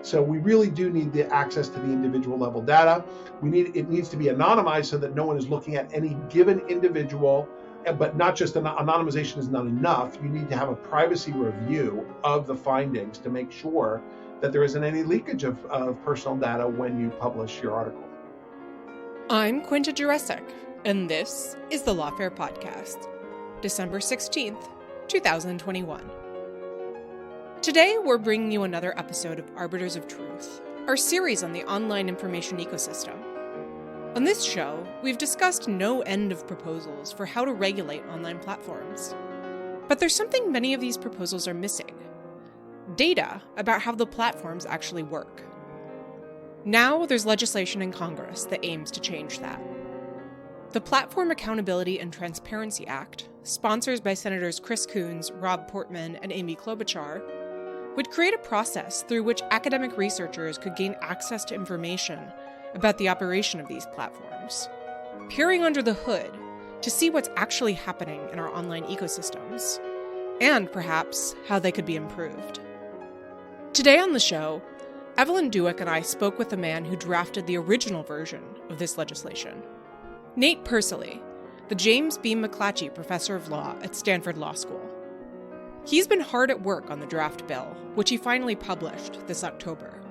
So we really do need the access to the individual level data. It needs to be anonymized so that no one is looking at any given individual, but not just anonymization is not enough. You need to have a privacy review of the findings to make sure that there isn't any leakage of personal data when you publish your article. I'm Quinta Jurecic, and this is the Lawfare Podcast, December 16th, 2021. Today, we're bringing you another episode of Arbiters of Truth, our series on the online information ecosystem. On this show, we've discussed no end of proposals for how to regulate online platforms. But there's something many of these proposals are missing: data about how the platforms actually work. Now, there's legislation in Congress that aims to change that. The Platform Accountability and Transparency Act, sponsored by Senators Chris Coons, Rob Portman, and Amy Klobuchar, would create a process through which academic researchers could gain access to information about the operation of these platforms, peering under the hood to see what's actually happening in our online ecosystems, and perhaps how they could be improved. Today on the show, Evelyn Douek and I spoke with the man who drafted the original version of this legislation, Nate Persily, the James B. McClatchy Professor of Law at Stanford Law School. He's been hard at work on the draft bill, which he finally published this October.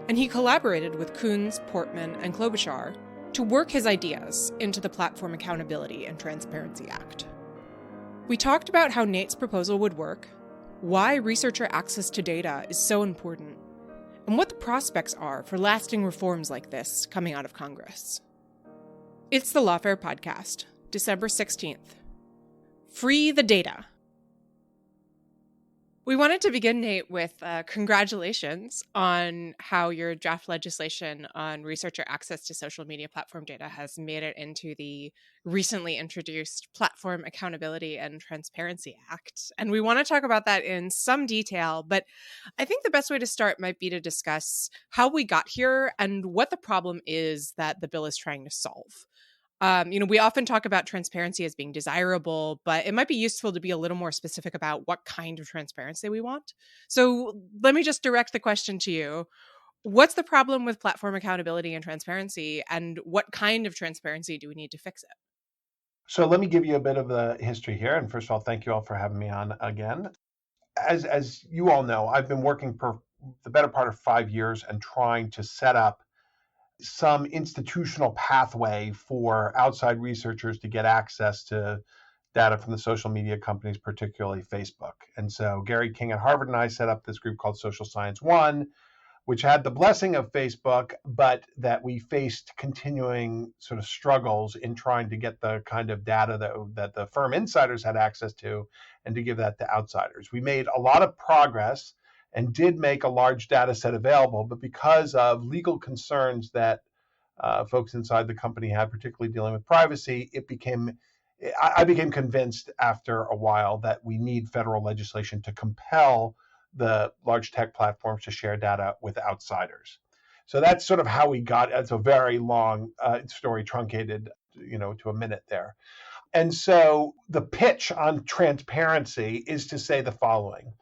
And he collaborated with Coons, Portman, and Klobuchar to work his ideas into the Platform Accountability and Transparency Act. We talked about how Nate's proposal would work, why researcher access to data is so important, and what the prospects are for lasting reforms like this coming out of Congress. It's the Lawfare Podcast, December 16th. Free the data. We wanted to begin, Nate, with congratulations on how your draft legislation on researcher access to social media platform data has made it into the recently introduced Platform Accountability and Transparency Act. And we want to talk about that in some detail, but I think the best way to start might be to discuss how we got here and what the problem is that the bill is trying to solve. We often talk about transparency as being desirable, but it might be useful to be a little more specific about what kind of transparency we want. So let me just direct the question to you. What's the problem with platform accountability and transparency, and what kind of transparency do we need to fix it? So let me give you a bit of the history here. And first of all, thank you all for having me on again. As you all know, I've been working for the better part of 5 years and trying to set up some institutional pathway for outside researchers to get access to data from the social media companies, particularly Facebook. And so Gary King at Harvard and I set up this group called Social Science One, which had the blessing of Facebook, but that we faced continuing sort of struggles in trying to get the kind of data that the firm insiders had access to and to give that to outsiders. We made a lot of progress and did make a large data set available, but because of legal concerns that folks inside the company had, particularly dealing with privacy, I became convinced after a while that we need federal legislation to compel the large tech platforms to share data with outsiders. So that's sort of how we got. It's a very long story, truncated, to a minute there. And so the pitch on transparency is to say the following: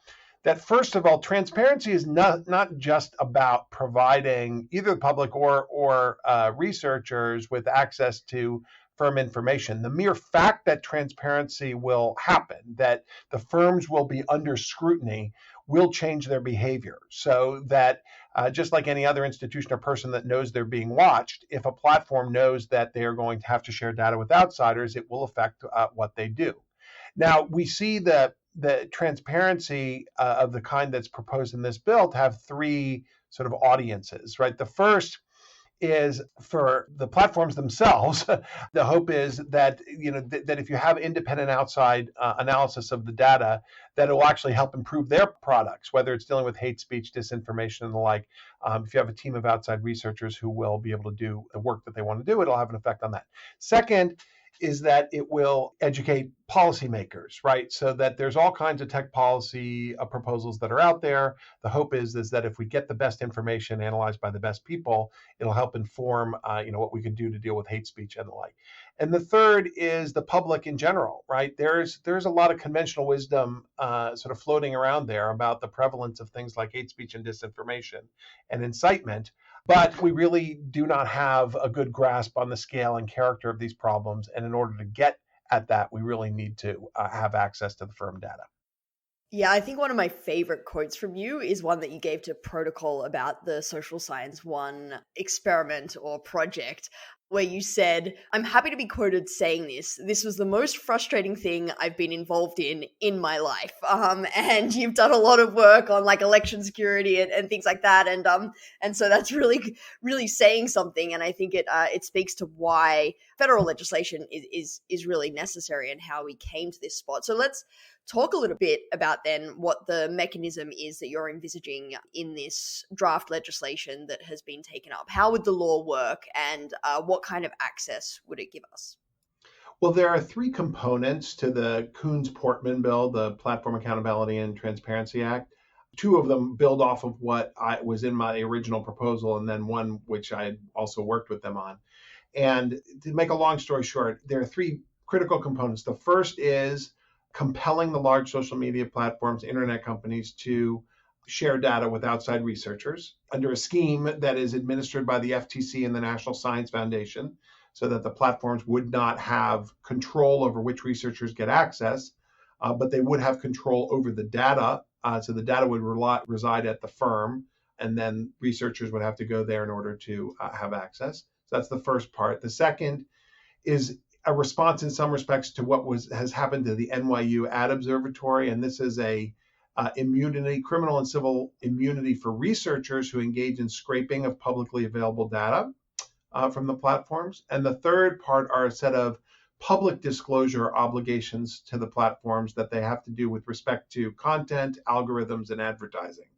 that first of all, transparency is not just about providing either the public or researchers with access to firm information. The mere fact that transparency will happen, that the firms will be under scrutiny, will change their behavior. So that just like any other institution or person that knows they're being watched, if a platform knows that they are going to have to share data with outsiders, it will affect what they do. Now, we see the transparency of the kind that's proposed in this bill to have three sort of audiences, right? The first is for the platforms themselves. The hope is that that if you have independent outside analysis of the data, that it will actually help improve their products, whether it's dealing with hate speech, disinformation, and the like. If you have a team of outside researchers who will be able to do the work that they want to do, it'll have an effect on that. Second is that it will educate policymakers, right? So that there's all kinds of tech policy proposals that are out there. The hope is that if we get the best information analyzed by the best people, it'll help inform, what we can do to deal with hate speech and the like. And the third is the public in general, right? There's a lot of conventional wisdom sort of floating around there about the prevalence of things like hate speech and disinformation and incitement, but we really do not have a good grasp on the scale and character of these problems. And in order to get at that, we really need to have access to the firm data. Yeah, I think one of my favorite quotes from you is one that you gave to Protocol about the Social Science One experiment or project, where you said, "I'm happy to be quoted saying this. This was the most frustrating thing I've been involved in my life." And you've done a lot of work on like election security and things like that, and so that's really really saying something. And I think it speaks to why federal legislation is really necessary and how we came to this spot. So let's talk a little bit about then what the mechanism is that you're envisaging in this draft legislation that has been taken up. How would the law work, and what kind of access would it give us? Well, there are three components to the Coons-Portman bill, the Platform Accountability and Transparency Act. Two of them build off of what I was in my original proposal, and then one which I had also worked with them on. And to make a long story short, there are three critical components. The first is compelling the large social media platforms, internet companies, to share data with outside researchers under a scheme that is administered by the FTC and the National Science Foundation, so that the platforms would not have control over which researchers get access, but they would have control over the data. So the data would reside at the firm, and then researchers would have to go there in order to have access. So that's the first part. The second is a response in some respects to what has happened to the NYU Ad Observatory, and this is a immunity, criminal and civil immunity for researchers who engage in scraping of publicly available data from the platforms. And the third part are a set of public disclosure obligations to the platforms that they have to do with respect to content, algorithms, and advertising.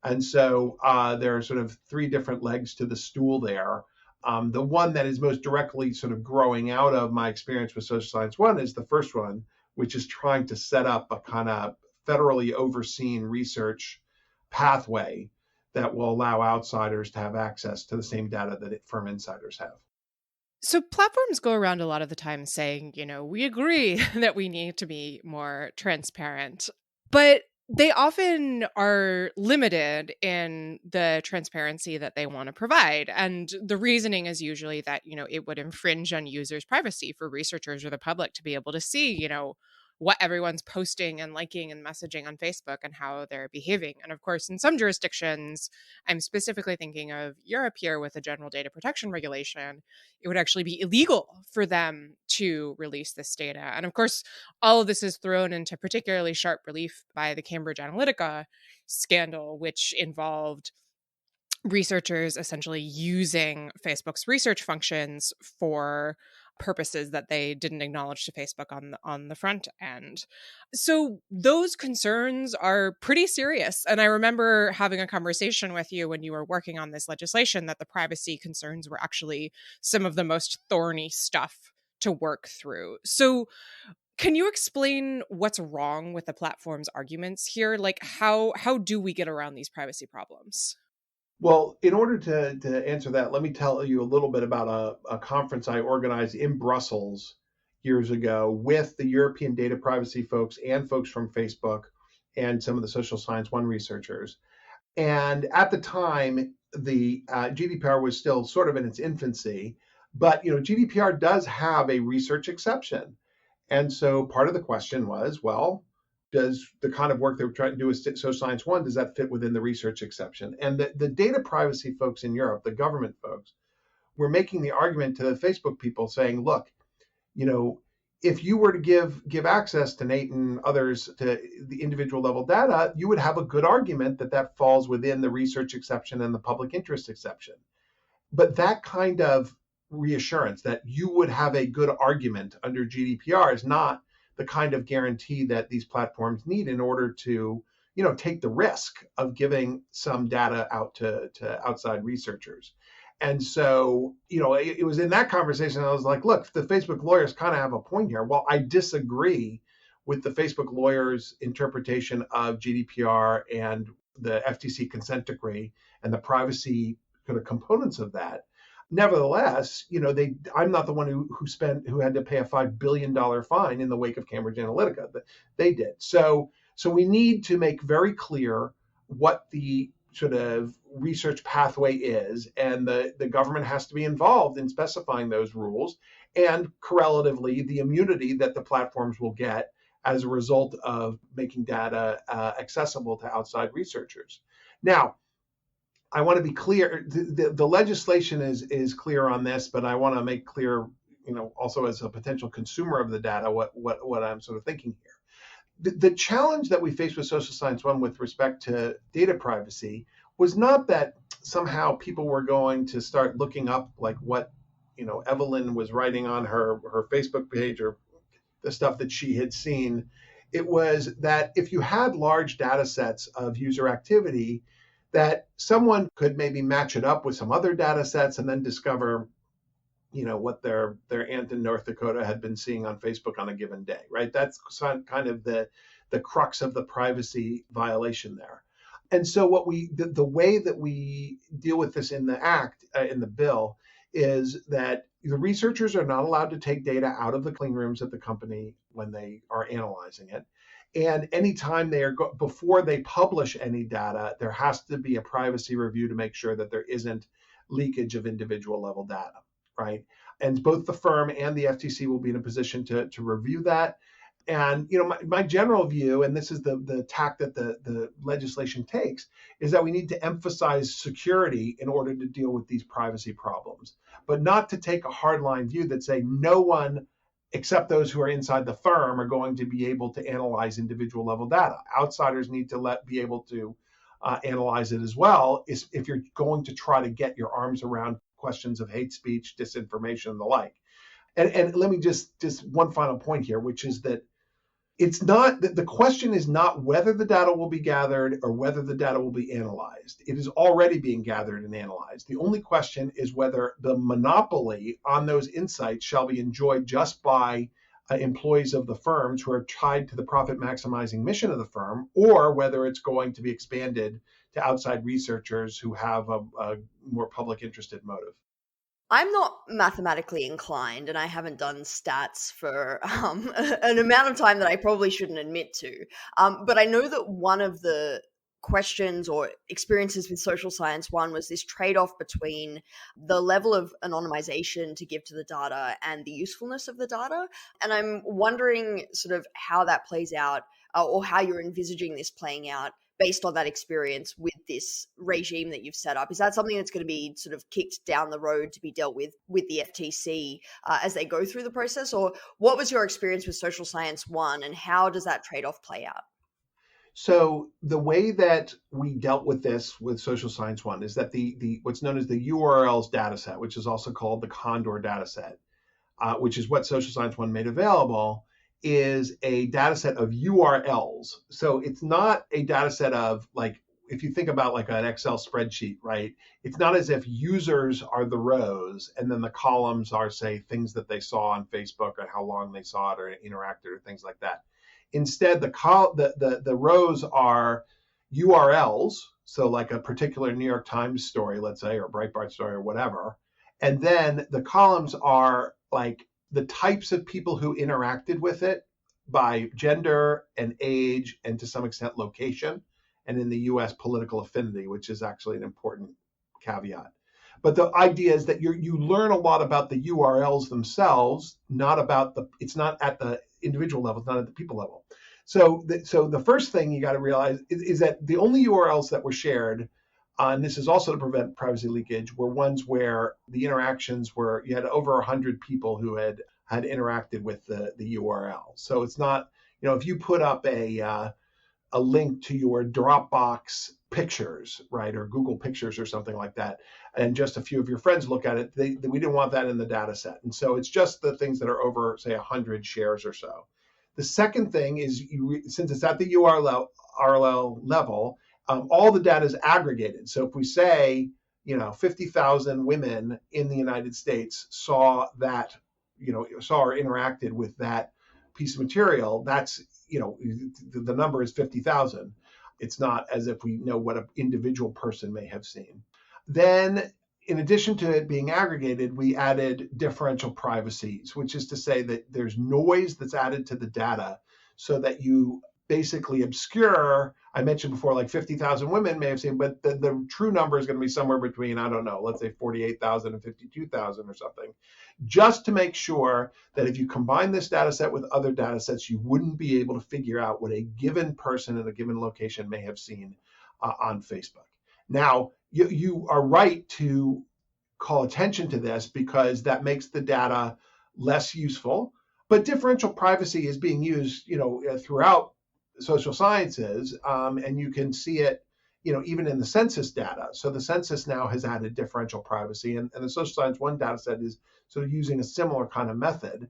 And so there are sort of three different legs to the stool there. The one that is most directly sort of growing out of my experience with Social Science One is the first one, which is trying to set up a kind of federally overseen research pathway that will allow outsiders to have access to the same data that firm insiders have. So platforms go around a lot of the time saying, we agree that we need to be more transparent, but they often are limited in the transparency that they want to provide. And the reasoning is usually that, it would infringe on users' privacy for researchers or the public to be able to see, what everyone's posting and liking and messaging on Facebook and how they're behaving. And of course, in some jurisdictions, I'm specifically thinking of Europe here with the General Data Protection Regulation, it would actually be illegal for them to release this data. And of course, all of this is thrown into particularly sharp relief by the Cambridge Analytica scandal, which involved researchers essentially using Facebook's research functions for purposes that they didn't acknowledge to Facebook on the front end. So those concerns are pretty serious. And I remember having a conversation with you when you were working on this legislation that the privacy concerns were actually some of the most thorny stuff to work through. So can you explain what's wrong with the platform's arguments here? Like how do we get around these privacy problems? Well, in order to answer that, let me tell you a little bit about a conference I organized in Brussels years ago with the European data privacy folks and folks from Facebook and some of the Social Science One researchers. And at the time, the GDPR was still sort of in its infancy, but GDPR does have a research exception. And so part of the question was, well, does the kind of work they were trying to do with Social Science One, does that fit within the research exception? And the data privacy folks in Europe, the government folks, were making the argument to the Facebook people saying, look, if you were to give access to Nate and others to the individual level data, you would have a good argument that falls within the research exception and the public interest exception. But that kind of reassurance that you would have a good argument under GDPR is not the kind of guarantee that these platforms need in order to, take the risk of giving some data out to outside researchers. And so, it was in that conversation I was like, look, the Facebook lawyers kind of have a point here. Well, I disagree with the Facebook lawyers' interpretation of GDPR and the FTC consent decree and the privacy kind of components of that. Nevertheless, I'm not the one who had to pay a $5 billion fine in the wake of Cambridge Analytica. They did. So we need to make very clear what the sort of research pathway is, and the government has to be involved in specifying those rules, and correlatively the immunity that the platforms will get as a result of making data accessible to outside researchers. Now, I want to be clear. The legislation is clear on this, but I want to make clear, also as a potential consumer of the data, what I'm sort of thinking here. The challenge that we faced with Social Science One with respect to data privacy was not that somehow people were going to start looking up like what Evelyn was writing on her Facebook page or the stuff that she had seen. It was that if you had large data sets of user activity, that someone could maybe match it up with some other data sets and then discover, what their aunt in North Dakota had been seeing on Facebook on a given day, right? That's kind of the crux of the privacy violation there. And so the way that we deal with this in the bill, is that the researchers are not allowed to take data out of the clean rooms at the company when they are analyzing it. And anytime before they publish any data, there has to be a privacy review to make sure that there isn't leakage of individual level data, right? And both the firm and the FTC will be in a position to review that. And my general view, and this is the tack that the legislation takes, is that we need to emphasize security in order to deal with these privacy problems, but not to take a hardline view that say no one except those who are inside the firm are going to be able to analyze individual level data. Outsiders need to be able to analyze it as well, if you're going to try to get your arms around questions of hate speech, disinformation, and the like. And let me just one final point here, which is that it's not the question is not whether the data will be gathered or whether the data will be analyzed. It is already being gathered and analyzed. The only question is whether the monopoly on those insights shall be enjoyed just by employees of the firms who are tied to the profit maximizing mission of the firm, or whether it's going to be expanded to outside researchers who have a more public interested motive. I'm not mathematically inclined, and I haven't done stats for an amount of time that I probably shouldn't admit to. But I know that one of the questions or experiences with Social Science One was this trade-off between the level of anonymization to give to the data and the usefulness of the data. And I'm wondering sort of how that plays out, or how you're envisaging this playing out based on that experience with this regime that you've set up. Is that something that's going to be sort of kicked down the road to be dealt with the FTC as they go through the process? Or what was your experience with Social Science One, and how does that trade-off play out? So the way that we dealt with this with Social Science One is that the what's known as the URLs dataset, which is also called the Condor dataset, which is what Social Science One made available, is a data set of URLs. So it's not a data set of, like, if you think about like an Excel spreadsheet, right? It's not as if users are the rows and then the columns are, say, things that they saw on Facebook or how long they saw it or interacted or things like that. Instead, the rows are URLs. So like a particular New York Times story, let's say, or Breitbart story or whatever. And then the columns are like the types of people who interacted with it by gender and age and to some extent location, and in the US political affinity, which is actually an important caveat. But the idea is that you learn a lot about the URLs themselves, it's not at the individual level, it's not at the people level. So the first thing you got to realize is that the only URLs that were shared, and this is also to prevent privacy leakage, were ones where the interactions were, you had over 100 people who had interacted with the URL. So it's not, if you put up a link to your Dropbox pictures, right, or Google Pictures or something like that, and just a few of your friends look at it, we didn't want that in the data set. And so it's just the things that are over, say, 100 shares or so. The second thing is, since it's at the URL level, all the data is aggregated. So if we say, 50,000 women in the United States saw or interacted with that piece of material, that's, the number is 50,000. It's not as if we know what an individual person may have seen. Then in addition to it being aggregated, we added differential privacies, which is to say that there's noise that's added to the data so that you basically obscure. I mentioned before, like 50,000 women may have seen, but the true number is going to be somewhere between, I don't know, let's say 48,000 and 52,000 or something, just to make sure that if you combine this data set with other data sets, you wouldn't be able to figure out what a given person in a given location may have seen on Facebook. Now, you are right to call attention to this because that makes the data less useful. But differential privacy is being used, throughout social sciences, and you can see it, even in the census data. So the census now has added differential privacy, and the social science one data set is sort of using a similar kind of method.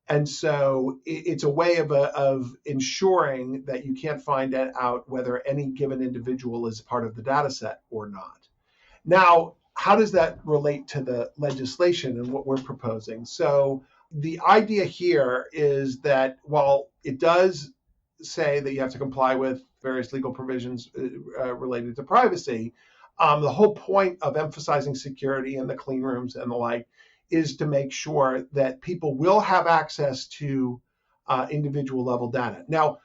And so it's a way of ensuring that you can't find out whether any given individual is part of the data set or not. Now, how does that relate to the legislation and what we're proposing? So the idea here is that while it does say that you have to comply with various legal provisions related to privacy, the whole point of emphasizing security and the clean rooms and the like is to make sure that people will have access to individual level data. Now,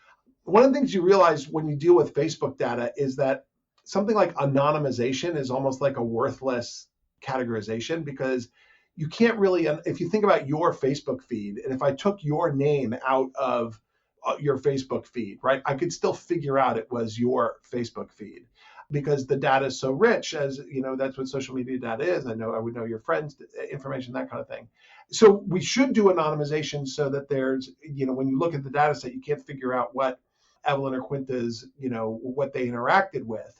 one of the things you realize when you deal with Facebook data is that something like anonymization is almost like a worthless categorization, because you can't really, if you think about your Facebook feed, and if I took your name out of your Facebook feed, right, I could still figure out it was your Facebook feed because the data is so rich. As you know, that's what social media data is. I would know your friends' information, that kind of thing. So we should do anonymization so that there's, when you look at the data set, you can't figure out what Evelyn or Quinta's, what they interacted with.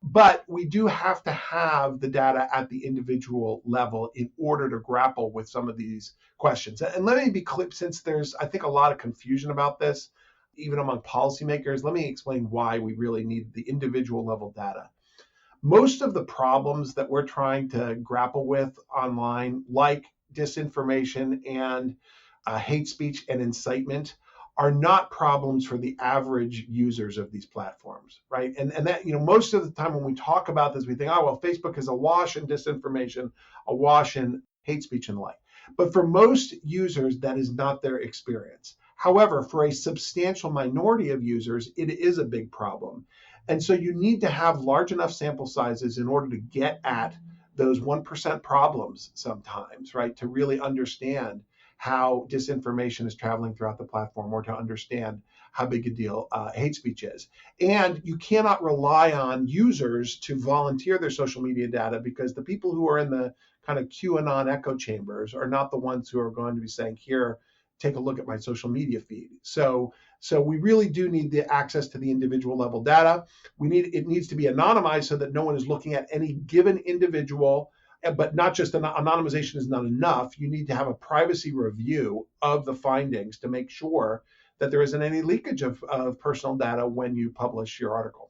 But we do have to have the data at the individual level in order to grapple with some of these questions. And let me be clear, since there's, I think, a lot of confusion about this, even among policymakers, let me explain why we really need the individual level data. Most of the problems that we're trying to grapple with online, like disinformation and hate speech and incitement, are not problems for the average users of these platforms, right? And that, most of the time when we talk about this, we think, oh, well, Facebook is awash in disinformation, awash in hate speech and the like. But for most users, that is not their experience. However, for a substantial minority of users, it is a big problem. And so you need to have large enough sample sizes in order to get at those 1% problems sometimes, right? To really understand how disinformation is traveling throughout the platform, or to understand how big a deal hate speech is. And you cannot rely on users to volunteer their social media data, because the people who are in the kind of QAnon echo chambers are not the ones who are going to be saying, here, take a look at my social media feed. So we really do need the access to the individual level data. It needs to be anonymized so that no one is looking at any given individual. But not just anonymization is not enough. You need to have a privacy review of the findings to make sure that there isn't any leakage of personal data when you publish your article.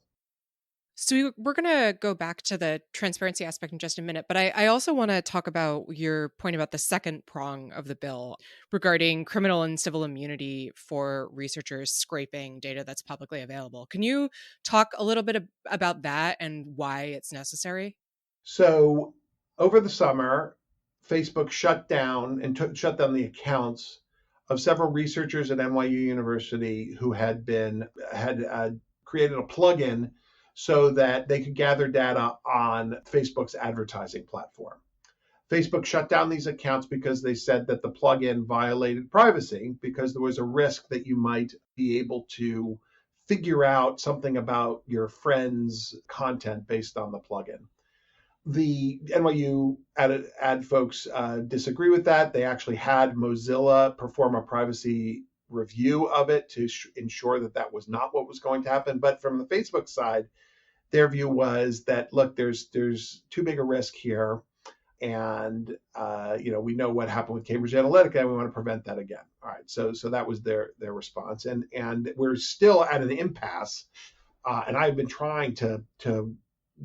So we're going to go back to the transparency aspect in just a minute, but I also want to talk about your point about the second prong of the bill regarding criminal and civil immunity for researchers scraping data that's publicly available. Can you talk a little bit about that and why it's necessary? So over the summer, Facebook shut down the accounts of several researchers at NYU University who had created a plugin so that they could gather data on Facebook's advertising platform. Facebook shut down these accounts because they said that the plugin violated privacy, because there was a risk that you might be able to figure out something about your friend's content based on the plugin. The NYU ad folks disagree with that. They actually had Mozilla perform a privacy review of it to ensure that that was not what was going to happen. But from the Facebook side, their view was that, look, there's too big a risk here, and we know what happened with Cambridge Analytica, and we want to prevent that again. All right, so that was their response, and we're still at an impasse. And I've been trying to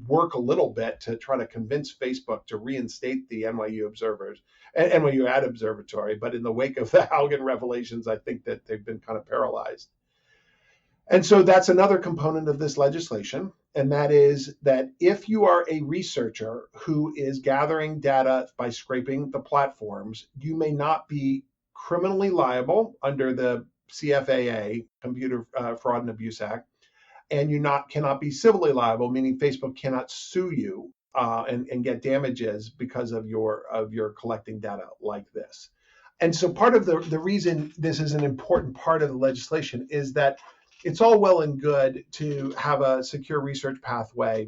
work a little bit to try to convince Facebook to reinstate the NYU Ad Observatory. But in the wake of the Haugen revelations, I think that they've been kind of paralyzed. And so that's another component of this legislation. And that is that if you are a researcher who is gathering data by scraping the platforms, you may not be criminally liable under the CFAA, Computer Fraud and Abuse Act, and you cannot be civilly liable, meaning Facebook cannot sue you and get damages because of your collecting data like this. And so part of the reason this is an important part of the legislation is that it's all well and good to have a secure research pathway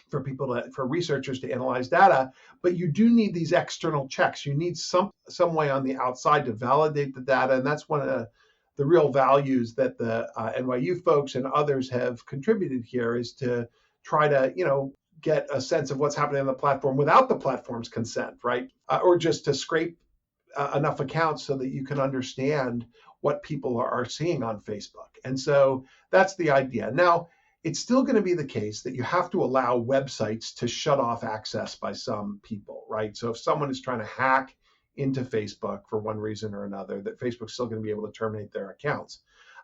for researchers to analyze data, but you do need these external checks. You need some way on the outside to validate the data, and that's one of the real values that the NYU folks and others have contributed here, is to try to get a sense of what's happening on the platform without the platform's consent, right? Or just to scrape enough accounts so that you can understand what people are seeing on Facebook. And so that's the idea. Now, it's still going to be the case that you have to allow websites to shut off access by some people, right? So if someone is trying to hack into Facebook for one reason or another, that Facebook's still going to be able to terminate their accounts.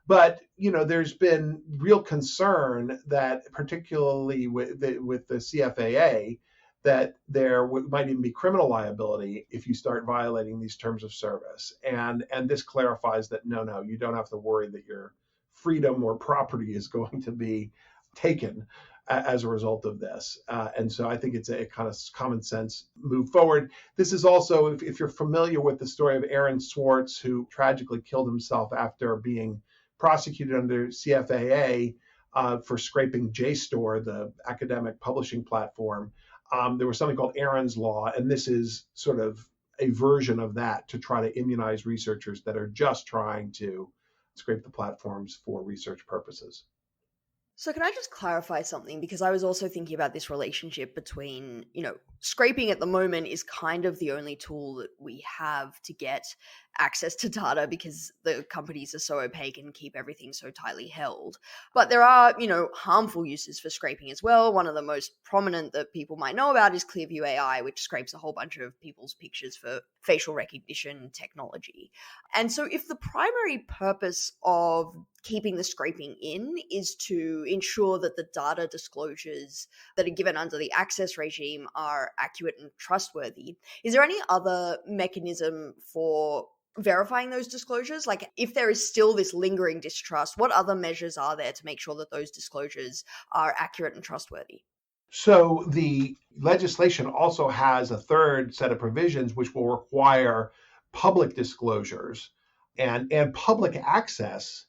But there's been real concern that, particularly with the CFAA, that there might even be criminal liability if you start violating these terms of service. And this clarifies that no, you don't have to worry that your freedom or property is going to be taken as a result of this. And so I think it's a kind of common sense move forward. This is also, if you're familiar with the story of Aaron Swartz, who tragically killed himself after being prosecuted under CFAA for scraping JSTOR, the academic publishing platform, there was something called Aaron's Law, and this is sort of a version of that to try to immunize researchers that are just trying to scrape the platforms for research purposes. So can I just clarify something? Because I was also thinking about this relationship between, scraping at the moment is kind of the only tool that we have to get access to data because the companies are so opaque and keep everything so tightly held. But there are, harmful uses for scraping as well. One of the most prominent that people might know about is Clearview AI, which scrapes a whole bunch of people's pictures for facial recognition technology. And so if the primary purpose of keeping the scraping in is to ensure that the data disclosures that are given under the access regime are accurate and trustworthy, is there any other mechanism for verifying those disclosures? Like, if there is still this lingering distrust, what other measures are there to make sure that those disclosures are accurate and trustworthy? So the legislation also has a third set of provisions which will require public disclosures and public access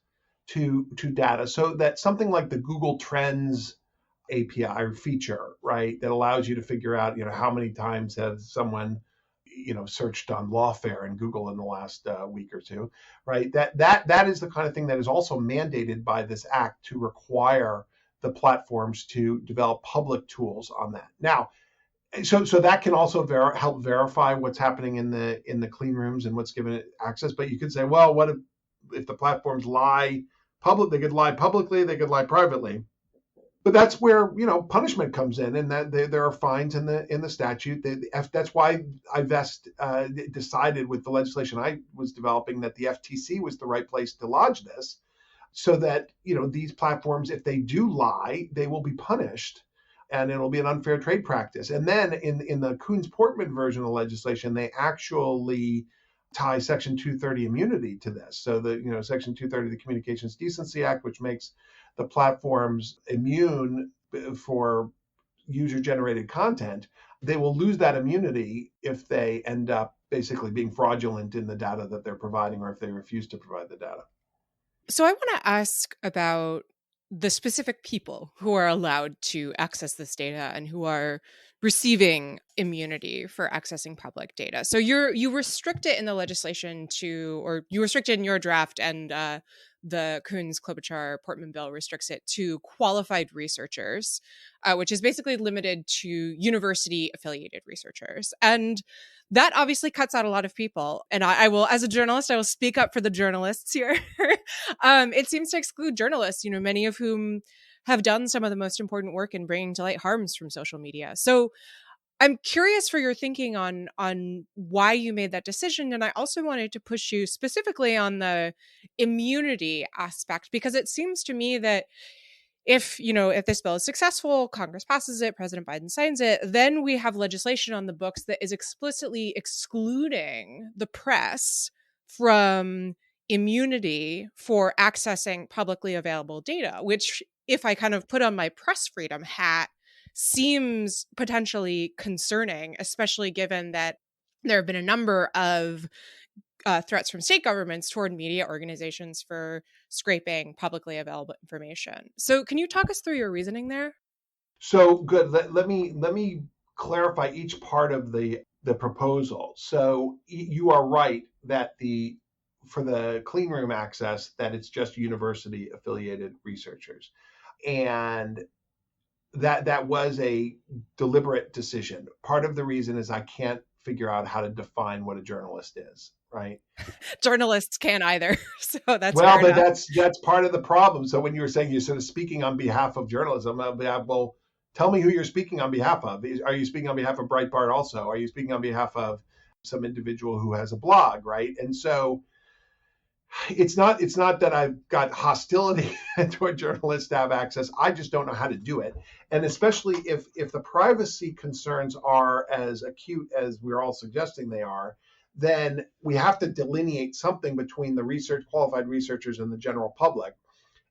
to data, so that something like the Google Trends API or feature, right, that allows you to figure out, how many times has someone, searched on lawfare in Google in the last week or two, right? That is the kind of thing that is also mandated by this act to require the platforms to develop public tools on that. Now, so that can also help verify what's happening in the clean rooms and what's given it access. But you could say, well, what if the platforms lie public? They could lie publicly, they could lie privately. But that's where punishment comes in, and that there are fines in the statute. That's why I decided with the legislation I was developing that the FTC was the right place to lodge this, so that these platforms, if they do lie, they will be punished, and it'll be an unfair trade practice. And then in the Coons-Portman version of the legislation, they actually tie Section 230 immunity to this. So the Section 230 of the Communications Decency Act, which makes the platforms immune for user-generated content, they will lose that immunity if they end up basically being fraudulent in the data that they're providing, or if they refuse to provide the data. So I want to ask about the specific people who are allowed to access this data and who are receiving immunity for accessing public data. So you restrict it in the legislation or you restrict it in your draft, and the Coons-Klobuchar-Portman bill restricts it to qualified researchers, which is basically limited to university-affiliated researchers. And that obviously cuts out a lot of people. And I will, as a journalist, I will speak up for the journalists here. It seems to exclude journalists, many of whom have done some of the most important work in bringing to light harms from social media. So I'm curious for your thinking on why you made that decision. And I also wanted to push you specifically on the immunity aspect, because it seems to me that if this bill is successful, Congress passes it, President Biden signs it, then we have legislation on the books that is explicitly excluding the press from immunity for accessing publicly available data, which, if I kind of put on my press freedom hat, seems potentially concerning, especially given that there have been a number of threats from state governments toward media organizations for scraping publicly available information. So can you talk us through your reasoning there? So good. Let me clarify each part of the proposal. So you are right that for the clean room access, that it's just university affiliated researchers, and that was a deliberate decision. Part of the reason is I can't figure out how to define what a journalist is, right? Journalists can't either. So that's Well, fair but enough. that's part of the problem. So when you were saying you're sort of speaking on behalf of journalism, well, tell me who you're speaking on behalf of. Are you speaking on behalf of Breitbart also? Are you speaking on behalf of some individual who has a blog, right? And so it's not that I've got hostility toward journalists to have access. I just don't know how to do it. And especially if the privacy concerns are as acute as we're all suggesting they are, then we have to delineate something between the qualified researchers and the general public.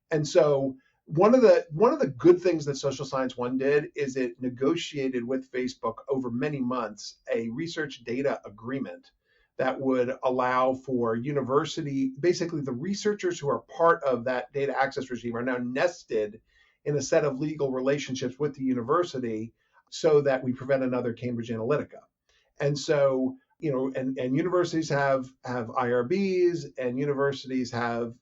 And so one of the good things that Social Science One did is it negotiated with Facebook over many months a research data agreement that would allow for basically the researchers who are part of that data access regime are now nested in a set of legal relationships with the university so that we prevent another Cambridge Analytica. And so, and universities have IRBs, and universities have,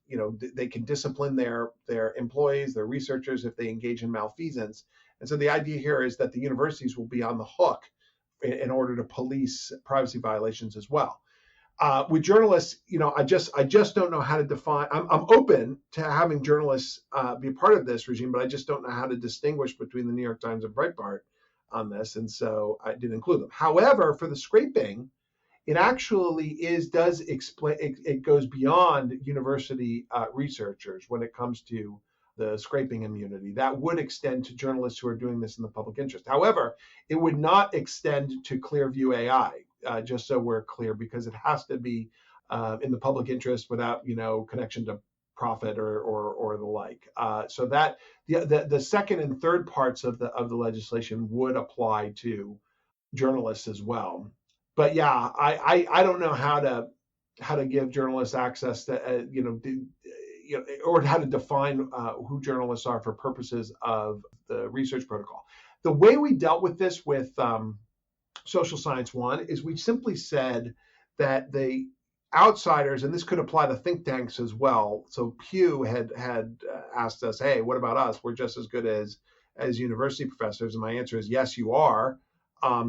they can discipline their employees, their researchers, if they engage in malfeasance. And so the idea here is that the universities will be on the hook in order to police privacy violations as well. With journalists, I just don't know how to define. I'm open to having journalists be a part of this regime, but I just don't know how to distinguish between the New York Times and Breitbart on this, and so I didn't include them. However, for the scraping, it actually does explain. It goes beyond university researchers when it comes to the scraping immunity. That would extend to journalists who are doing this in the public interest. However, it would not extend to Clearview AI. Just so we're clear, because it has to be in the public interest without, connection to profit or the like. So that the second and third parts of the legislation would apply to journalists as well. But yeah, I don't know how to give journalists access to or how to define who journalists are for purposes of the research protocol. The way we dealt with this with Social Science One is we simply said that the outsiders, and this could apply to think tanks as well. So Pew had asked us, "Hey, what about us? We're just as good as university professors." And my answer is, yes, you are.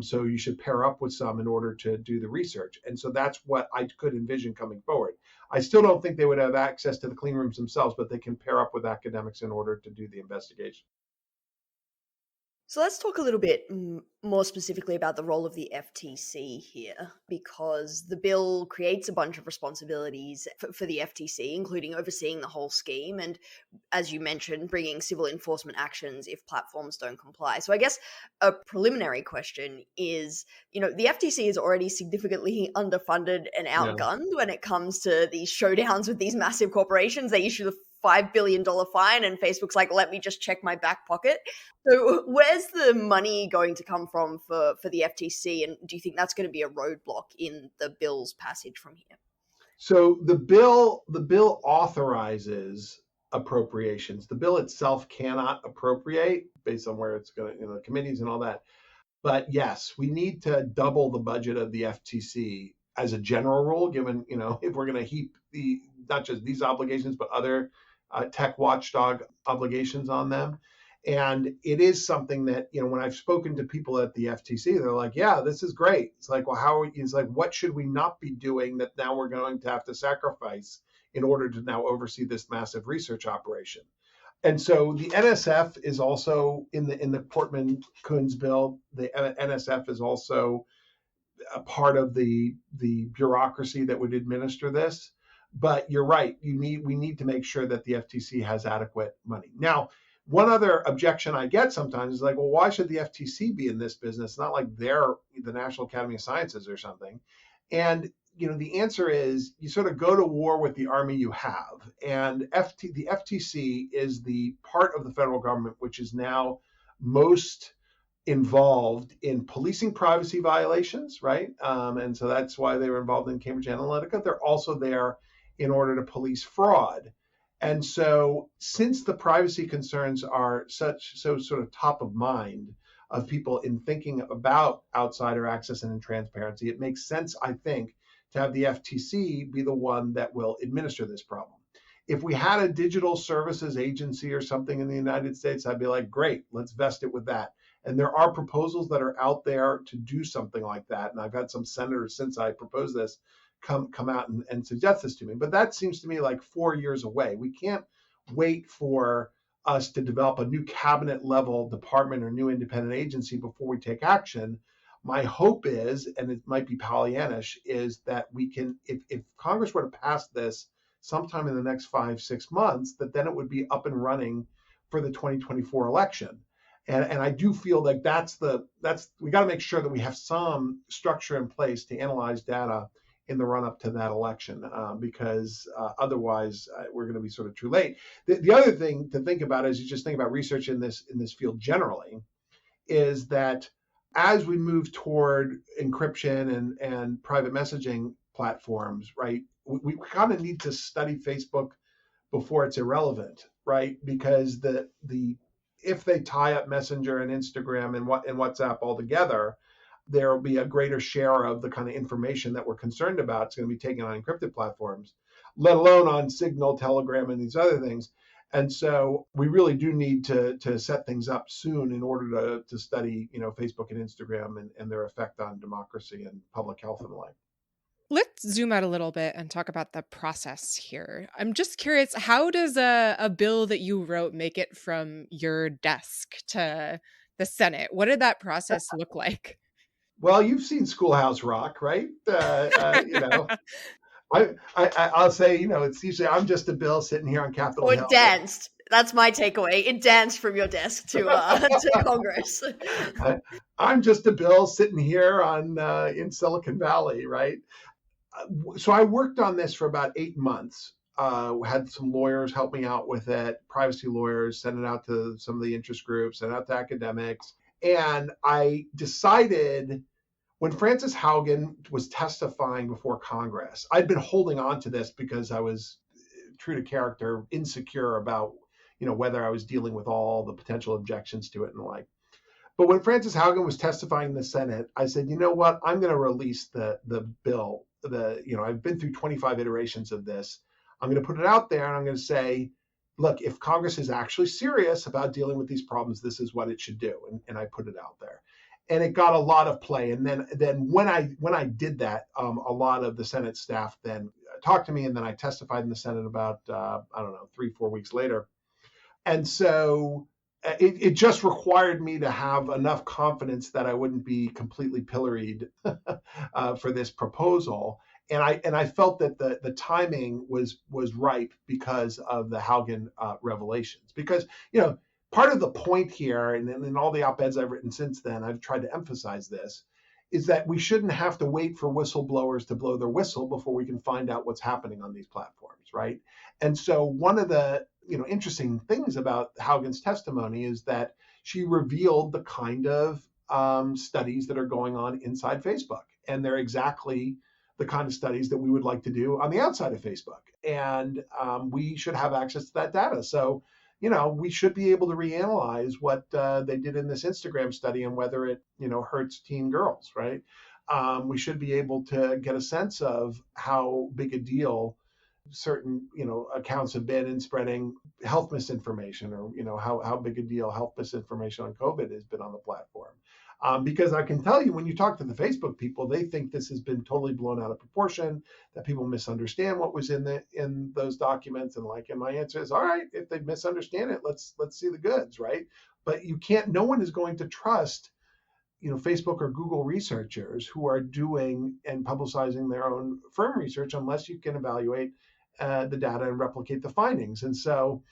So you should pair up with some in order to do the research. And so that's what I could envision coming forward. I still don't think they would have access to the clean rooms themselves, but they can pair up with academics in order to do the investigation. So let's talk a little bit more specifically about the role of the FTC here, because the bill creates a bunch of responsibilities for the FTC, including overseeing the whole scheme and, as you mentioned, bringing civil enforcement actions if platforms don't comply. So I guess a preliminary question is, the FTC is already significantly underfunded and outgunned when it comes to these showdowns with these massive corporations. They issue the $5 billion fine and Facebook's like, let me just check my back pocket. So where's the money going to come from for the FTC? And do you think that's going to be a roadblock in the bill's passage from here? So the bill authorizes appropriations. The bill itself cannot appropriate based on where it's going, committees and all that. But yes, we need to double the budget of the FTC as a general rule, given, if we're going to heap not just these obligations, but other tech watchdog obligations on them. And it is something that, when I've spoken to people at the FTC, they're like, yeah, this is great. It's like, well, what should we not be doing that now we're going to have to sacrifice in order to now oversee this massive research operation? And so the NSF is also in the Portman-Coons bill. The NSF is also a part of the bureaucracy that would administer this. But you're right. We need to make sure that the FTC has adequate money. Now, one other objection I get sometimes is like, well, why should the FTC be in this business? It's not like they're the National Academy of Sciences or something. And the answer is you sort of go to war with the army you have. And the FTC is the part of the federal government which is now most involved in policing privacy violations, right? And so that's why they were involved in Cambridge Analytica. They're also there in order to police fraud. And so, since the privacy concerns are so sort of top of mind of people in thinking about outsider access and transparency, it makes sense, I think, to have the FTC be the one that will administer this problem. If we had a digital services agency or something in the United States, I'd be like, great, let's vest it with that. And there are proposals that are out there to do something like that. And I've had some senators, since I proposed this, come out and suggest this to me. But that seems to me like 4 years away. We can't wait for us to develop a new cabinet level department or new independent agency before we take action. My hope is, and it might be Pollyannish, is that we can, if Congress were to pass this sometime in the next 5-6 months, that then it would be up and running for the 2024 election. And I do feel like we got to make sure that we have some structure in place to analyze data in the run up to that election, because otherwise we're going to be sort of too late. The other thing to think about as you just think about research in this field generally is that as we move toward encryption and private messaging platforms, right, we kind of need to study Facebook before it's irrelevant, right? Because if they tie up Messenger and Instagram and WhatsApp all together, there will be a greater share of the kind of information that we're concerned about. It's going to be taken on encrypted platforms, let alone on Signal, Telegram, and these other things. And so we really do need to set things up soon in order to study, Facebook and Instagram and their effect on democracy and public health and the like. Let's zoom out a little bit and talk about the process here. I'm just curious, how does a bill that you wrote make it from your desk to the Senate? What did that process look like? Well, you've seen Schoolhouse Rock, right? I'll say, it's usually I'm just a bill sitting here on Capitol Hill. It danced. That's my takeaway. It danced from your desk to Congress. I'm just a bill sitting here in Silicon Valley, right? So I worked on this for about 8 months. Had some lawyers help me out with it, privacy lawyers, sent it out to some of the interest groups, sent it out to academics. And I decided when Frances Haugen was testifying before Congress, I'd been holding on to this because I was true to character, insecure about, whether I was dealing with all the potential objections to it and the like. But when Frances Haugen was testifying in the Senate, I said, you know what? I'm going to release the bill. I've been through 25 iterations of this. I'm going to put it out there and I'm going to say, look, if Congress is actually serious about dealing with these problems, this is what it should do. And I put it out there. And it got a lot of play. And then when I did that, a lot of the Senate staff then talked to me, and then I testified in the Senate about 3-4 weeks later. And so it just required me to have enough confidence that I wouldn't be completely pilloried for this proposal. And I felt that the timing was ripe because of the Haugen revelations. Because, part of the point here, and in all the op-eds I've written since then, I've tried to emphasize this, is that we shouldn't have to wait for whistleblowers to blow their whistle before we can find out what's happening on these platforms, right? And so one of the interesting things about Haugen's testimony is that she revealed the kind of studies that are going on inside Facebook. And they're exactly the kind of studies that we would like to do on the outside of Facebook. And we should have access to that data. So, we should be able to reanalyze what they did in this Instagram study and whether it, hurts teen girls, right? We should be able to get a sense of how big a deal certain accounts have been in spreading health misinformation, or how big a deal health misinformation on COVID has been on the platform. Because I can tell you, when you talk to the Facebook people, they think this has been totally blown out of proportion, that people misunderstand what was in those documents. And my answer is, all right, if they misunderstand it, let's see the goods, right? But you can't. No one is going to trust Facebook or Google researchers who are doing and publicizing their own firm research unless you can evaluate the data and replicate the findings. And so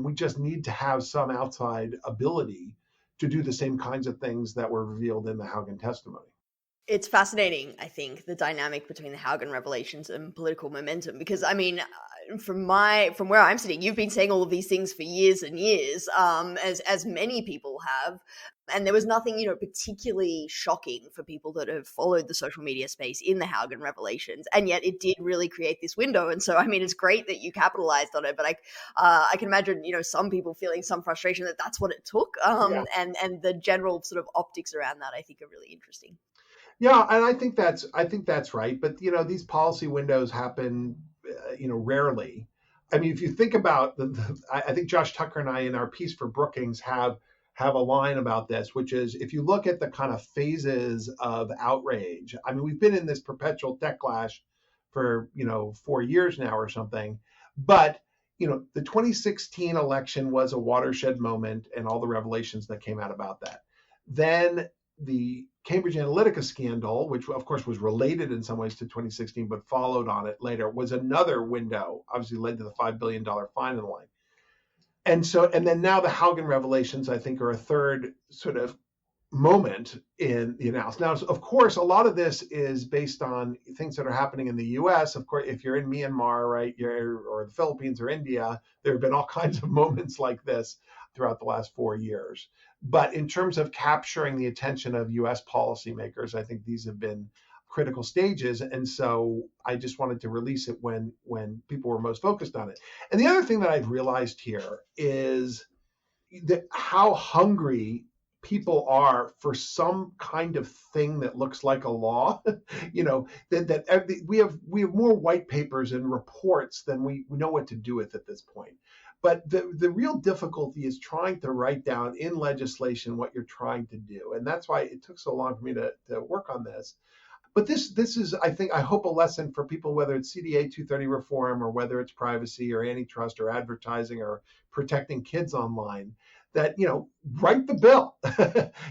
we just need to have some outside ability to do the same kinds of things that were revealed in the Haugen testimony. It's fascinating, I think, the dynamic between the Haugen revelations and political momentum, because from where I'm sitting, you've been saying all of these things for years and years, as many people have, and there was nothing, particularly shocking for people that have followed the social media space in the Haugen revelations, and yet it did really create this window. And so, it's great that you capitalized on it, but I can imagine, some people feeling some frustration that that's what it took, Yeah. and the general sort of optics around that, I think, are really interesting. Yeah, and I think that's right. But these policy windows happen, rarely. If you think about I think Josh Tucker and I in our piece for Brookings have a line about this, which is, if you look at the kind of phases of outrage. We've been in this perpetual techlash for 4 years now or something, but the 2016 election was a watershed moment, and all the revelations that came out about that. Then the Cambridge Analytica scandal, which of course was related in some ways to 2016, but followed on it later, was another window, obviously led to the $5 billion fine in the line. And then now the Haugen revelations, I think, are a third sort of moment in the analysis. Now, of course, a lot of this is based on things that are happening in the U.S. Of course, if you're in Myanmar, right, or the Philippines or India, there have been all kinds of moments like this throughout the last 4 years. But in terms of capturing the attention of U.S. policymakers, I think these have been critical stages. And so I just wanted to release it when people were most focused on it. And the other thing that I've realized here is that how hungry people are for some kind of thing that looks like a law. We have more white papers and reports than we know what to do with at this point. But the real difficulty is trying to write down in legislation what you're trying to do. And that's why it took so long for me to work on this. But this is, I hope, a lesson for people, whether it's CDA 230 reform or whether it's privacy or antitrust or advertising or protecting kids online, that, write the bill.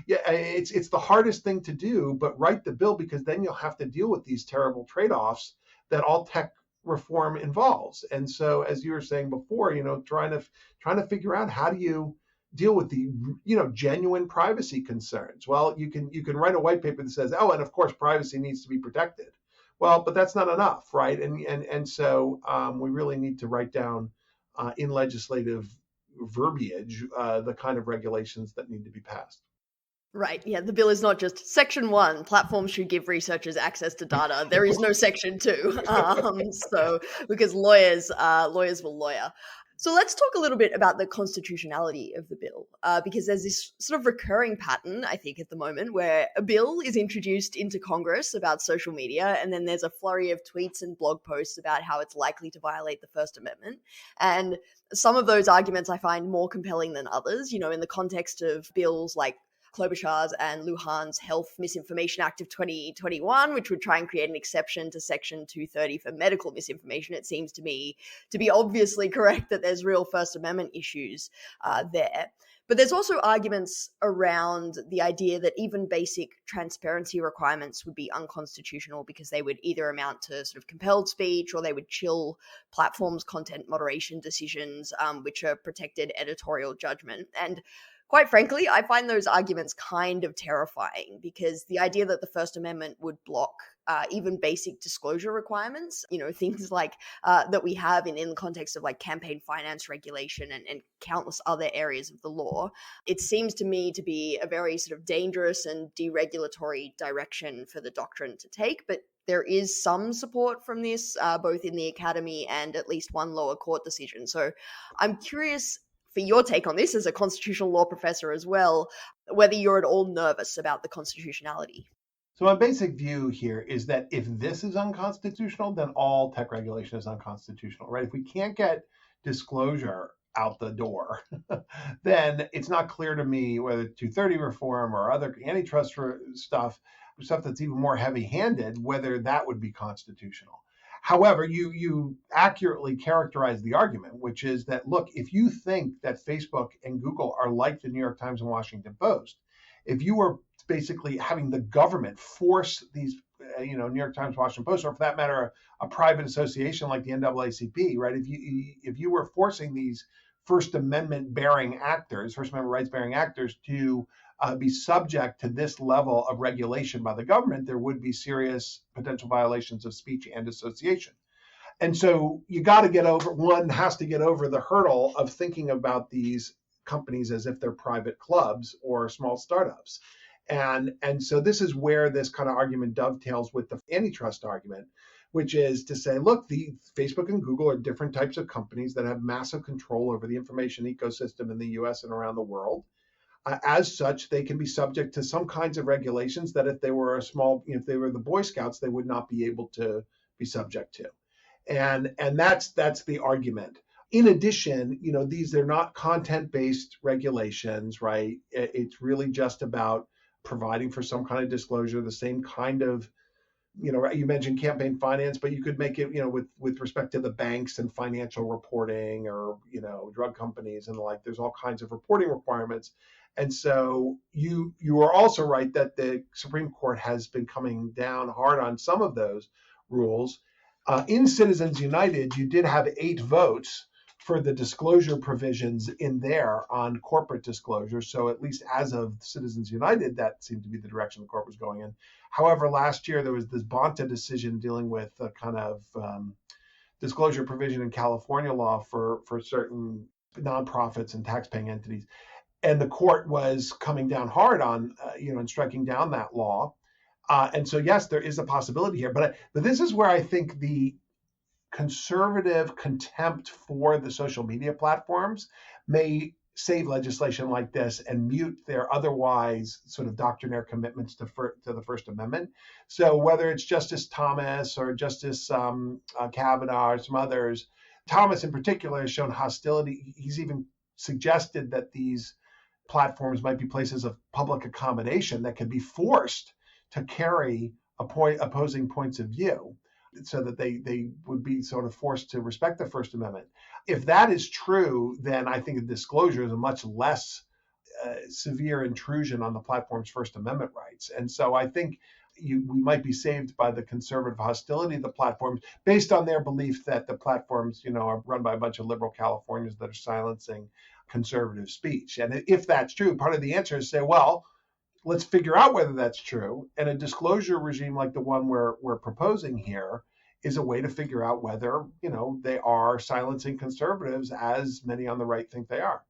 Yeah, it's the hardest thing to do, but write the bill, because then you'll have to deal with these terrible trade-offs that all tech reform involves. And so, as you were saying before, trying to figure out, how do you deal with the genuine privacy concerns? Well, you can write a white paper that says, oh, and of course privacy needs to be protected. Well, but that's not enough, right? And so we really need to write down in legislative verbiage the kind of regulations that need to be passed. Right. Yeah. The bill is not just Section 1, platforms should give researchers access to data. There is no Section 2. So because lawyers will lawyer. So let's talk a little bit about the constitutionality of the bill, because there's this sort of recurring pattern, I think, at the moment, where a bill is introduced into Congress about social media, and then there's a flurry of tweets and blog posts about how it's likely to violate the First Amendment. And some of those arguments I find more compelling than others, in the context of bills like Klobuchar's and Lujan's Health Misinformation Act of 2021, which would try and create an exception to Section 230 for medical misinformation. It seems to me to be obviously correct that there's real First Amendment issues there. But there's also arguments around the idea that even basic transparency requirements would be unconstitutional, because they would either amount to sort of compelled speech, or they would chill platforms' content moderation decisions, which are protected editorial judgment. And quite frankly, I find those arguments kind of terrifying, because the idea that the First Amendment would block even basic disclosure requirements, things like that we have in the context of like campaign finance regulation and countless other areas of the law, it seems to me to be a very sort of dangerous and deregulatory direction for the doctrine to take. But there is some support from this, both in the academy and at least one lower court decision. So I'm curious for your take on this as a constitutional law professor as well, whether you're at all nervous about the constitutionality. So my basic view here is that if this is unconstitutional, then all tech regulation is unconstitutional, right? If we can't get disclosure out the door, then it's not clear to me whether 230 reform or other antitrust stuff that's even more heavy-handed, whether that would be constitutional. However, you accurately characterize the argument, which is that, look, if you think that Facebook and Google are like the New York Times and Washington Post, if you were basically having the government force these, New York Times, Washington Post, or for that matter, a private association like the NAACP, right? If you were forcing these First Amendment rights bearing actors to be subject to this level of regulation by the government, there would be serious potential violations of speech and association. And so one has to get over the hurdle of thinking about these companies as if they're private clubs or small startups. And so this is where this kind of argument dovetails with the antitrust argument, which is to say, look, the Facebook and Google are different types of companies that have massive control over the information ecosystem in the US and around the world. As such, they can be subject to some kinds of regulations that if they were if they were the Boy Scouts, they would not be able to be subject to. And that's the argument. In addition, they're not content-based regulations, right? It's really just about providing for some kind of disclosure, the same kind of, you mentioned campaign finance, but you could make it, with respect to the banks and financial reporting or, drug companies and the like, there's all kinds of reporting requirements. And so you are also right that the Supreme Court has been coming down hard on some of those rules. In Citizens United, you did have 8 votes for the disclosure provisions in there on corporate disclosure. So at least as of Citizens United, that seemed to be the direction the court was going in. However, last year there was this Bonta decision dealing with a kind of disclosure provision in California law for certain nonprofits and taxpaying entities. And the court was coming down hard on, and striking down that law. And so, yes, there is a possibility here. But this is where I think the conservative contempt for the social media platforms may save legislation like this and mute their otherwise sort of doctrinaire commitments to the First Amendment. So whether it's Justice Thomas or Justice Kavanaugh or some others, Thomas in particular has shown hostility. He's even suggested that these platforms might be places of public accommodation that can be forced to carry opposing points of view, so that they would be sort of forced to respect the First Amendment. If that is true, then I think a disclosure is a much less severe intrusion on the platform's First Amendment rights. And so I think we might be saved by the conservative hostility of the platforms based on their belief that the platforms, are run by a bunch of liberal Californians that are silencing conservative speech. And if that's true, part of the answer is say, well, let's figure out whether that's true. And a disclosure regime like the one we're proposing here is a way to figure out whether, they are silencing conservatives as many on the right think they are.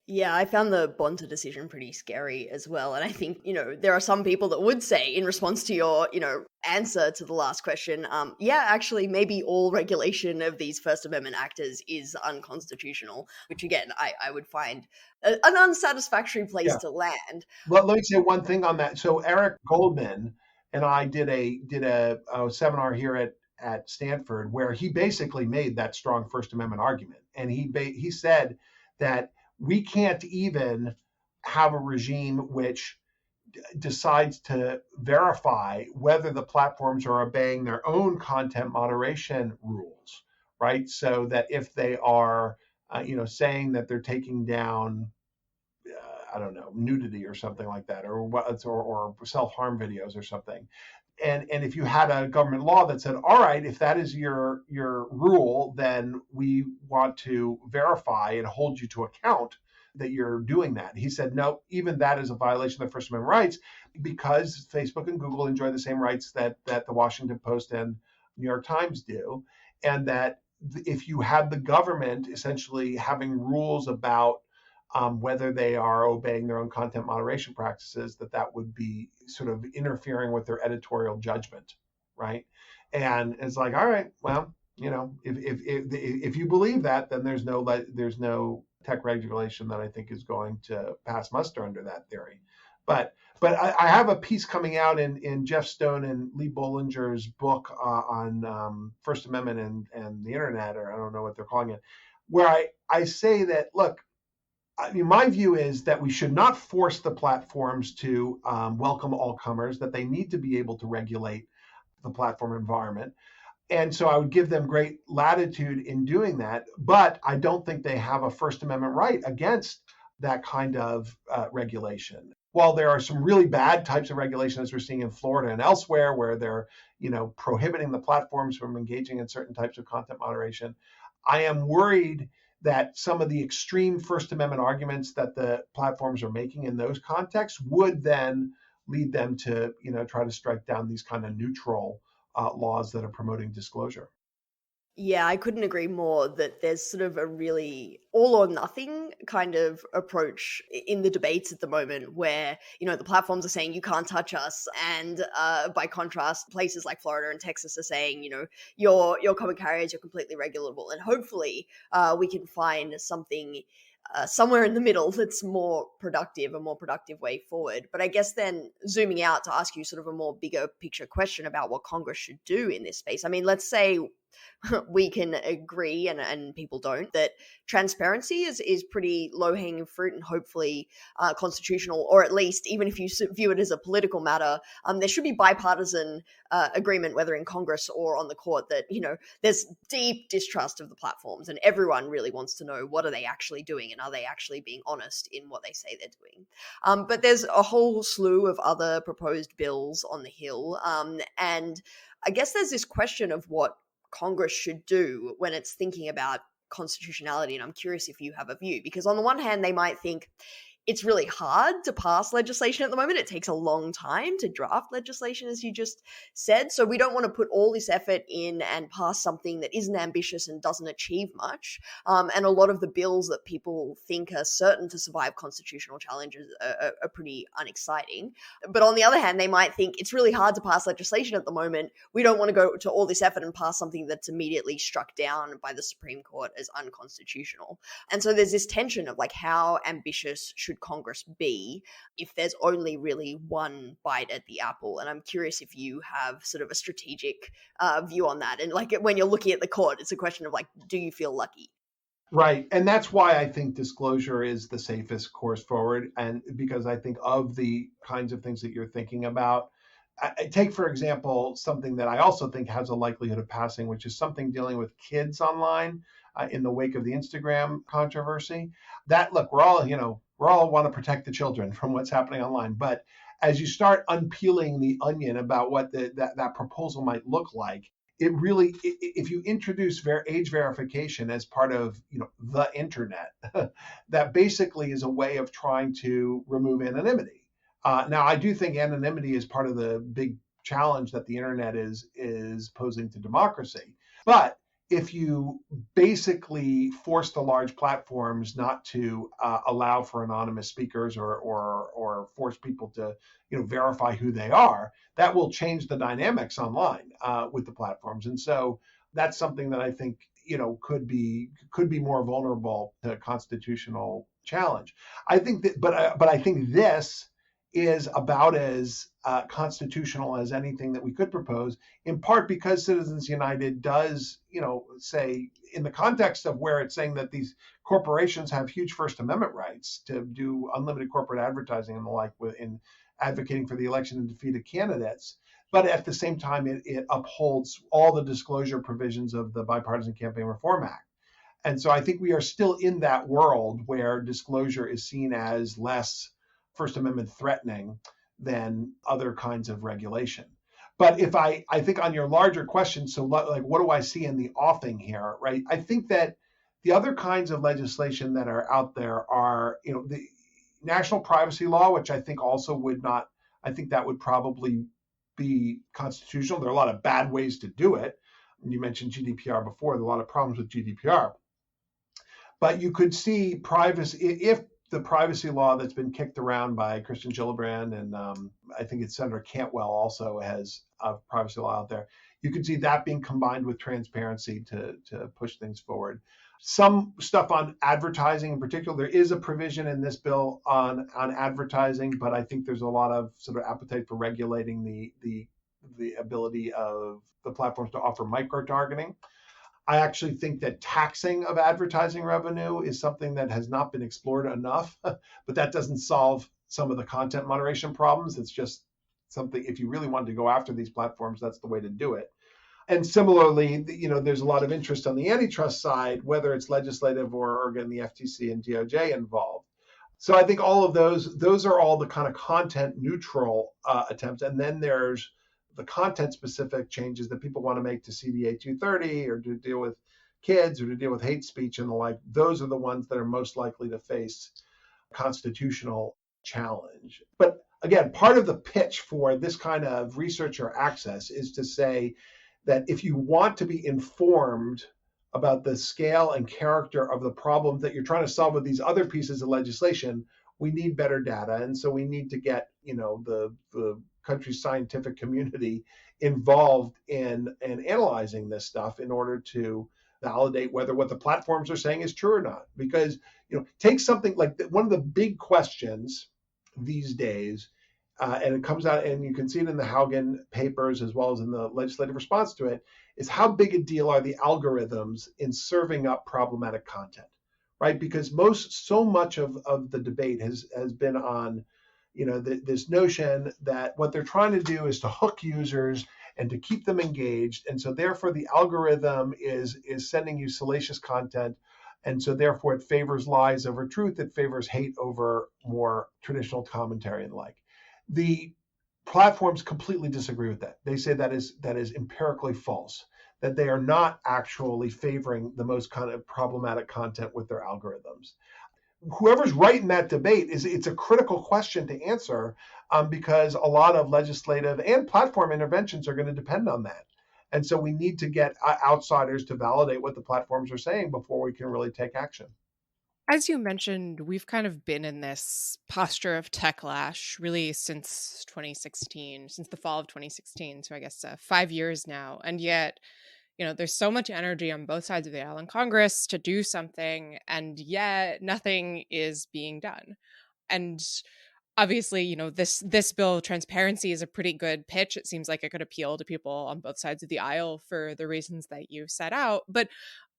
Yeah, I found the Bonta decision pretty scary as well. And I think, there are some people that would say in response to your, answer to the last question, actually, maybe all regulation of these First Amendment actors is unconstitutional, which again, I would find an unsatisfactory place to land. Well, let me say one thing on that. So Eric Goldman and I did a seminar here at Stanford where he basically made that strong First Amendment argument. And he said that we can't even have a regime which decides to verify whether the platforms are obeying their own content moderation rules, right? So that if they are, saying that they're taking down, nudity or something like that, or self-harm videos or something. And if you had a government law that said, all right, if that is your rule, then we want to verify and hold you to account that you're doing that. He said, no, even that is a violation of the First Amendment rights because Facebook and Google enjoy the same rights that the Washington Post and New York Times do. And that if you had the government essentially having rules about whether they are obeying their own content moderation practices, that would be sort of interfering with their editorial judgment, right? And it's like, all right, well, if you believe that, then there's no tech regulation that I think is going to pass muster under that theory. But I have a piece coming out in Jeff Stone and Lee Bollinger's book on First Amendment and the internet, or I don't know what they're calling it, where I say that, look, I mean, my view is that we should not force the platforms to welcome all comers, that they need to be able to regulate the platform environment. And so I would give them great latitude in doing that, but I don't think they have a First Amendment right against that kind of regulation. While there are some really bad types of regulation, as we're seeing in Florida and elsewhere, where they're, prohibiting the platforms from engaging in certain types of content moderation, I am worried that some of the extreme First Amendment arguments that the platforms are making in those contexts would then lead them to, try to strike down these kind of neutral laws that are promoting disclosure. Yeah, I couldn't agree more that there's sort of a really all or nothing kind of approach in the debates at the moment where, the platforms are saying you can't touch us. And by contrast, places like Florida and Texas are saying, your common carriers, you're completely regulable. And hopefully we can find something somewhere in the middle that's more productive, a more productive way forward. But I guess then zooming out to ask you sort of a more bigger picture question about what Congress should do in this space. I mean, let's say we can agree, and people don't, that transparency is pretty low-hanging fruit and hopefully constitutional, or at least, even if you view it as a political matter, there should be bipartisan agreement, whether in Congress or on the court, that, there's deep distrust of the platforms and everyone really wants to know what are they actually doing and are they actually being honest in what they say they're doing. But there's a whole slew of other proposed bills on the Hill, and I guess there's this question of what Congress should do when it's thinking about constitutionality. And I'm curious if you have a view, because on the one hand, they might think it's really hard to pass legislation at the moment. It takes a long time to draft legislation, as you just said. So we don't want to put all this effort in and pass something that isn't ambitious and doesn't achieve much. And a lot of the bills that people think are certain to survive constitutional challenges are pretty unexciting. But on the other hand, they might think it's really hard to pass legislation at the moment. We don't want to go to all this effort and pass something that's immediately struck down by the Supreme Court as unconstitutional. And so there's this tension of like, how ambitious should Congress be if there's only really one bite at the apple? And I'm curious if you have sort of a strategic view on that. And like when you're looking at the court, it's a question of like, do you feel lucky? Right. And that's why I think disclosure is the safest course forward. And because I think of the kinds of things that you're thinking about, take, for example, something that I also think has a likelihood of passing, which is something dealing with kids online in the wake of the Instagram controversy. That, look, we're all want to protect the children from what's happening online. But as you start unpeeling the onion about what that proposal might look like, it really, if you introduce age verification as part of the internet, that basically is a way of trying to remove anonymity. Now, I do think anonymity is part of the big challenge that the internet is posing to democracy. But if you basically force the large platforms not to allow for anonymous speakers or force people to verify who they are, that will change the dynamics online with the platforms. And so that's something that I think could be more vulnerable to a constitutional challenge. I think that, but I think this is about as constitutional as anything that we could propose, in part because Citizens United does, say, in the context of where it's saying that these corporations have huge First Amendment rights to do unlimited corporate advertising and the like in advocating for the election and defeat of candidates. But at the same time, it upholds all the disclosure provisions of the Bipartisan Campaign Reform Act. And so I think we are still in that world where disclosure is seen as less First Amendment threatening than other kinds of regulation. But if I think on your larger question, so like, what do I see in the offing here, right? I think that the other kinds of legislation that are out there are, the national privacy law, which I think also I think that would probably be constitutional. There are a lot of bad ways to do it. You mentioned GDPR before. There are a lot of problems with GDPR. But you could see privacy, if the privacy law that's been kicked around by Christian Gillibrand and I think it's Senator Cantwell also has a privacy law out there. You could see that being combined with transparency to push things forward. some stuff on advertising in particular. There is a provision in this bill on advertising, but I think there's a lot of sort of appetite for regulating the ability of the platforms to offer micro targeting. I actually think that taxing of advertising revenue is something that has not been explored enough, but that doesn't solve some of the content moderation problems. It's just something, if you really wanted to go after these platforms, that's the way to do it. And similarly, there's a lot of interest on the antitrust side, whether it's legislative or again, the FTC and DOJ involved. So I think all of those are all the kind of content neutral attempts. And then there's the content specific changes that people want to make to CDA 230 or to deal with kids or to deal with hate speech and the like. Those are the ones that are most likely to face constitutional challenge. But again, part of the pitch for this kind of research or access is to say that if you want to be informed about the scale and character of the problem that you're trying to solve with these other pieces of legislation, we need better data. And so we need to get, the country's scientific community involved in analyzing this stuff in order to validate whether what the platforms are saying is true or not. Because, take something like one of the big questions these days, and it comes out, and you can see it in the Haugen papers as well as in the legislative response to it, is how big a deal are the algorithms in serving up problematic content, right? Because so much of the debate has been on, this notion that what they're trying to do is to hook users and to keep them engaged, and so therefore the algorithm is sending you salacious content, and so therefore it favors lies over truth, it favors hate over more traditional commentary and the like. The platforms completely disagree with that. They say that is empirically false, that they are not actually favoring the most kind of problematic content with their algorithms. Whoever's right in that debate, it's a critical question to answer, because a lot of legislative and platform interventions are going to depend on that. And so we need to get outsiders to validate what the platforms are saying before we can really take action. As you mentioned, we've kind of been in this posture of techlash really since 2016, since the fall of 2016. So I guess 5 years now. And yet, there's so much energy on both sides of the aisle in Congress to do something, and yet nothing is being done. And obviously, this bill, transparency, is a pretty good pitch. It seems like it could appeal to people on both sides of the aisle for the reasons that you set out. But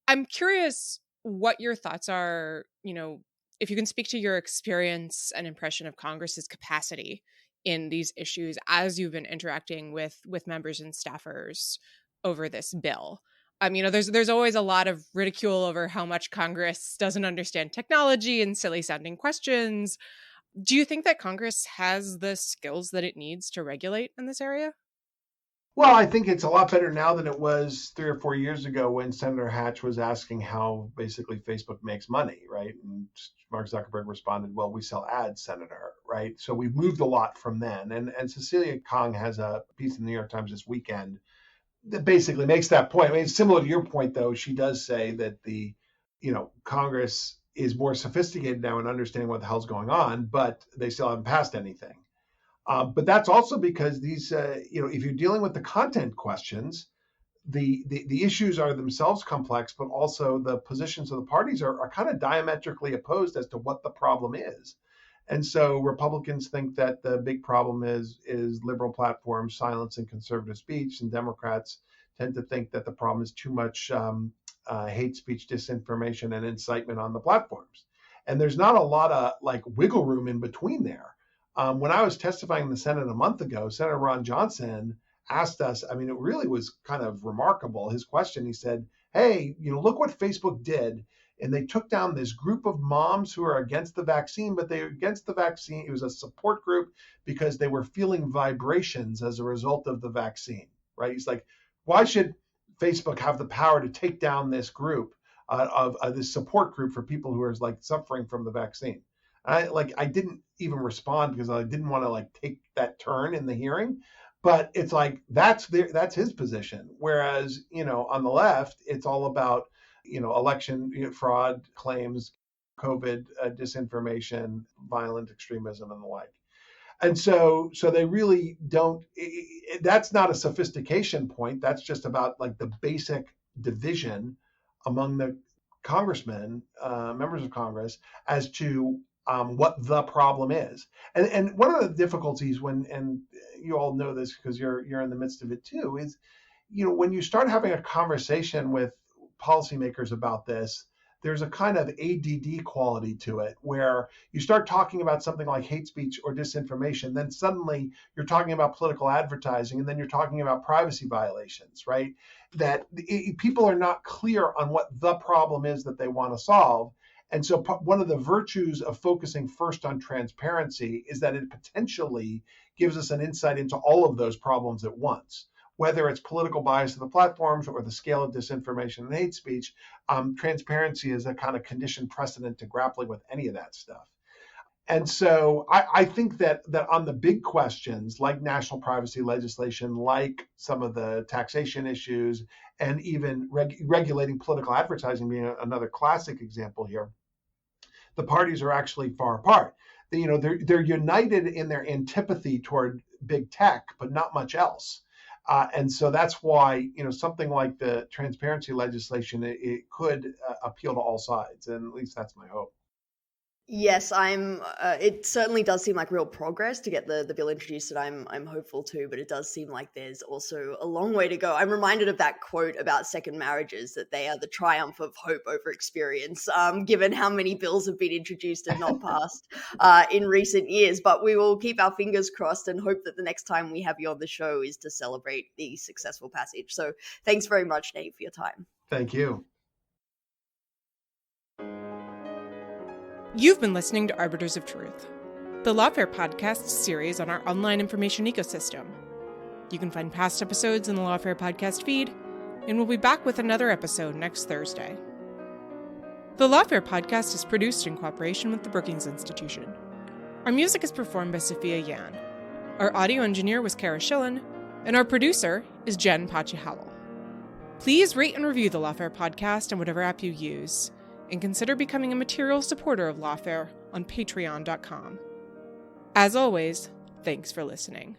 I'm curious what your thoughts are, if you can speak to your experience and impression of Congress's capacity in these issues as you've been interacting with members and staffers over this bill. There's always a lot of ridicule over how much Congress doesn't understand technology and silly sounding questions. Do you think that Congress has the skills that it needs to regulate in this area? Well, I think it's a lot better now than it was 3 or 4 years ago when Senator Hatch was asking how basically Facebook makes money, right? And Mark Zuckerberg responded, well, we sell ads, Senator, right? So we've moved a lot from then. And Cecilia Kong has a piece in the New York Times this weekend that basically makes that point. I mean, it's similar to your point, though. She does say that Congress is more sophisticated now in understanding what the hell's going on, but they still haven't passed anything. But that's also because these, if you're dealing with the content questions, the issues are themselves complex, but also the positions of the parties are kind of diametrically opposed as to what the problem is. And so Republicans think that the big problem is liberal platforms silencing conservative speech, and Democrats tend to think that the problem is too much hate speech, disinformation, and incitement on the platforms. And there's not a lot of wiggle room in between there. When I was testifying in the Senate a month ago, Senator Ron Johnson asked us, it really was kind of remarkable. His question, he said, hey, look what Facebook did. And they took down this group of moms who are against the vaccine, but they were against the vaccine. It was a support group because they were feeling vibrations as a result of the vaccine, right? He's like, why should Facebook have the power to take down this group of this support group for people who are suffering from the vaccine? I didn't even respond because I didn't want to take that turn in the hearing, but it's that's his position. Whereas, on the left, it's all about, election fraud claims, COVID disinformation, violent extremism, and the like. And so they really don't, that's not a sophistication point. That's just about the basic division among the congressmen, members of Congress, as to what the problem is. And one of the difficulties and you all know this because you're in the midst of it too, is, when you start having a conversation with policymakers about this, there's a kind of ADD quality to it where you start talking about something like hate speech or disinformation, then suddenly you're talking about political advertising, and then you're talking about privacy violations, right? That people are not clear on what the problem is that they want to solve. And so one of the virtues of focusing first on transparency is that it potentially gives us an insight into all of those problems at once. Whether it's political bias of the platforms or the scale of disinformation and hate speech, transparency is a kind of conditioned precedent to grappling with any of that stuff. And so I think that on the big questions like national privacy legislation, like some of the taxation issues, and even regulating political advertising being another classic example here, the parties are actually far apart. They're united in their antipathy toward big tech, but not much else. And so that's why, something like the transparency legislation, it could appeal to all sides. And at least that's my hope. Yes, it certainly does seem like real progress to get the bill introduced, and I'm hopeful too, but it does seem like there's also a long way to go. I'm reminded of that quote about second marriages, that they are the triumph of hope over experience, given how many bills have been introduced and not passed in recent years. But we will keep our fingers crossed and hope that the next time we have you on the show is to celebrate the successful passage. So thanks very much, Nate, for your time. Thank you. You've been listening to Arbiters of Truth, the Lawfare podcast series on our online information ecosystem. You can find past episodes in the Lawfare podcast feed, and we'll be back with another episode next Thursday. The Lawfare podcast is produced in cooperation with the Brookings Institution. Our music is performed by Sophia Yan. Our audio engineer was Kara Schillen, and our producer is Jen Pachi-Howell. Please rate and review the Lawfare podcast on whatever app you use, and consider becoming a material supporter of Lawfare on patreon.com. As always, thanks for listening.